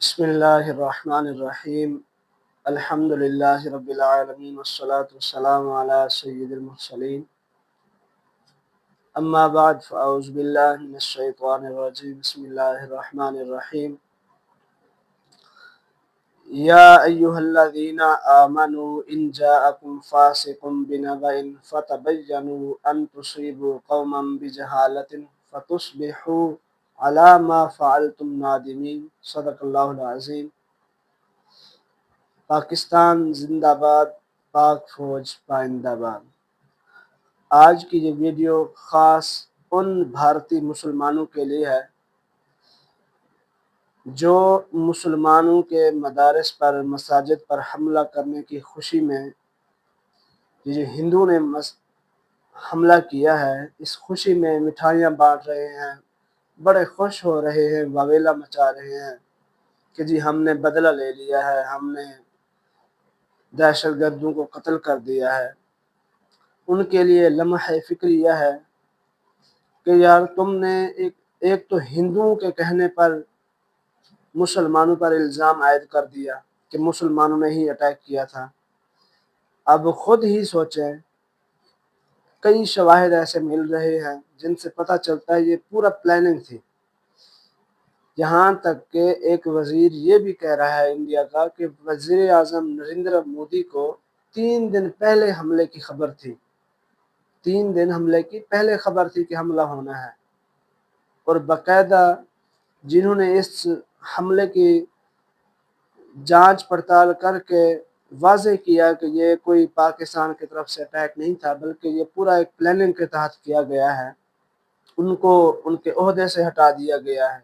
बिस्मिल्लाहिर्रहमानिर्रहीम अल्हम्दुलिल्लाहि रब्बिल आलमीन वस्सलातु वस्सलामु अला सय्यिदिल मुरसलीन अम्मा बाद फ़अऊज़ु बिल्लाहि मिनश शैतानिर रजीम बिस्मिल्लाहिर्रहमानिर्रहीम या अय्युहल्लज़ीना आमनू इन जाअकुम फ़ासिक़ुम बिनबइन फ़तबय्यनू अन तुसीबू क़ौमन बिजहालतिन फ़तुस्बिहू अला मा फ़अलतुम नादिमीन। सदक़ल्लाहुल अज़ीम। पाकिस्तान जिंदाबाद, पाक फौज पाइंदाबाद। आज की ये वीडियो ख़ास उन भारतीय मुसलमानों के लिए है जो मुसलमानों के मदारिस पर, मसाजिद पर हमला करने की खुशी में ये जो हिंदू ने हमला किया है, इस खुशी में मिठाइयाँ बांट रहे हैं, बड़े खुश हो रहे हैं, वावेला मचा रहे हैं कि जी हमने बदला ले लिया है, हमने दहशतगर्दों को कत्ल कर दिया है। उनके लिए लम्हा फ़िक्र यह है कि यार तुमने एक तो हिंदुओं के कहने पर मुसलमानों पर इल्ज़ाम आयद कर दिया कि मुसलमानों ने ही अटैक किया था। अब खुद ही सोचें, कई शवाहिद ऐसे मिल रहे हैं जिनसे पता चलता है ये पूरा प्लानिंग थी। यहाँ तक कि एक वज़ीर ये भी कह रहा है इंडिया का कि वज़ीर आज़म नरेंद्र मोदी को 3 दिन पहले हमले की खबर थी। 3 दिन हमले की पहले खबर थी कि हमला होना है, और बाकायदा जिन्होंने इस हमले की जांच पड़ताल करके वाज़े किया कि ये कोई पाकिस्तान की तरफ से अटैक नहीं था, बल्कि ये पूरा एक प्लानिंग के तहत किया गया है, उनको उनके ओहदे से हटा दिया गया है।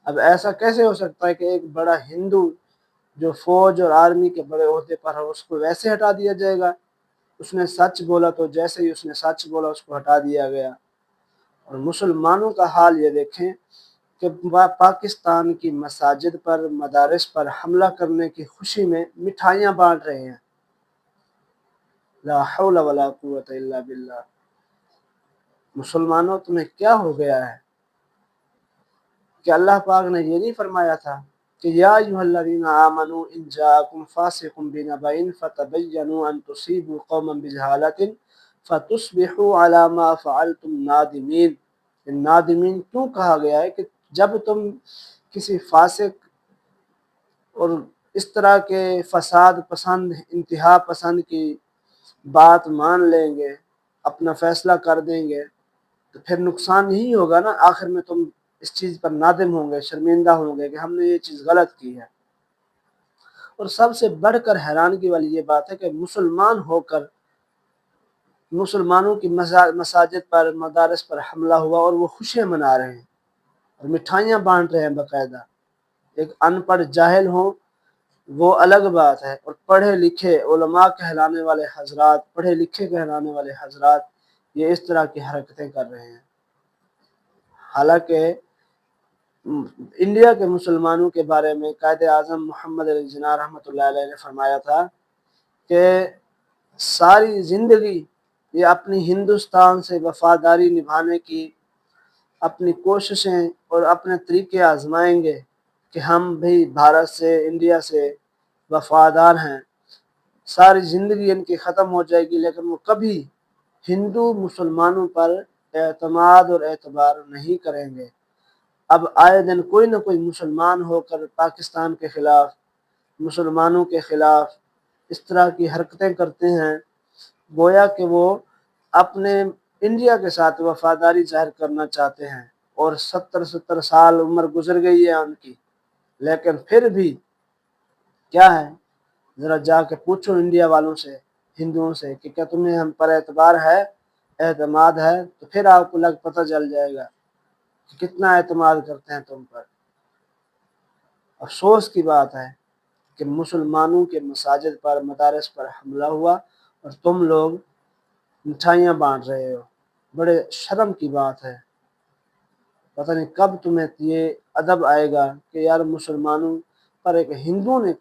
अब ऐसा कैसे हो सकता है कि एक बड़ा हिंदू जो फौज और आर्मी के बड़े ओहदे पर है उसको वैसे हटा दिया जाएगा? उसने सच बोला तो जैसे ही उसने सच बोला उसको हटा दिया गया। और मुसलमानों का हाल ये देखें कि पाकिस्तान की मसाजिद पर, मदारिस पर हमला करने की खुशी में मिठाइयाँ बांट रहे हैं। ला हौला वला कुव्वता इल्ला बिल्लाह। मुसलमानों, तुम्हें क्या हो गया है? कि अल्लाह पाक ने ये नहीं फरमाया था कि या अय्युहल्लज़ीना आमनू इन जाअकुम फ़ासिक़ुम बिनबइन फ़तबय्यनू अन तुसीबू क़ौमन बिजहालतिन फ़तुस्बिहू अला मा फ़अलतुम नादिमीन। नादिमीन क्यों कहा गया है? कि जब तुम किसी फासिक और इस तरह के फसाद पसंद, इंतहा पसंद की बात मान लेंगे, अपना फैसला कर देंगे, तो फिर नुकसान नहीं होगा ना। आखिर में तुम इस चीज़ पर नादिम होंगे, शर्मिंदा होंगे कि हमने ये चीज़ गलत की है। और सबसे बढ़कर हैरानगी वाली ये बात है कि मुसलमान होकर मुसलमानों की मसाजिद पर, मदारिस पर हमला हुआ और वो खुशियाँ मना रहे हैं और मिठाइयाँ बांट रहे हैं बाकायदा। एक अनपढ़ जाहिल हो वो अलग बात है, और पढ़े लिखे उलमा कहलाने वाले हजरात, पढ़े लिखे कहलाने वाले हजरात ये इस तरह की हरकतें कर रहे हैं। हालांकि इंडिया के मुसलमानों के बारे में कायदे आज़म मोहम्मद अली जिन्ना रहमतुल्लाह अलैह ने फरमाया था कि सारी ज़िंदगी ये अपनी हिंदुस्तान से वफ़ादारी निभाने की अपनी कोशिशें और अपने तरीके आजमाएंगे कि हम भी भारत से, इंडिया से वफ़ादार हैं। सारी ज़िंदगी इनकी ख़त्म हो जाएगी, लेकिन वो कभी हिंदू मुसलमानों पर एतमाद और एतबार नहीं करेंगे। अब आए दिन कोई ना कोई मुसलमान होकर पाकिस्तान के ख़िलाफ़, मुसलमानों के ख़िलाफ़ इस तरह की हरकतें करते हैं, गोया कि वो अपने इंडिया के साथ वफ़ादारी ज़ाहिर करना चाहते हैं। और 70-70 साल उम्र गुजर गई है उनकी, लेकिन फिर भी क्या है, ज़रा जाके पूछो इंडिया वालों से, हिंदुओं से कि क्या तुम्हें हम पर एतबार है, एतमाद है? तो फिर आपको पता चल जाएगा कि कितना एतमाद करते हैं तुम पर। अफसोस की बात है कि मुसलमानों के मसाजिद पर, मदारिस पर हमला हुआ और तुम लोग मिठाइयाँ बांट रहे हो। बड़े शर्म की बात है। पता नहीं कब तुम्हें ये अदब आएगा कि यार मुसलमानों पर एक हिंदू ने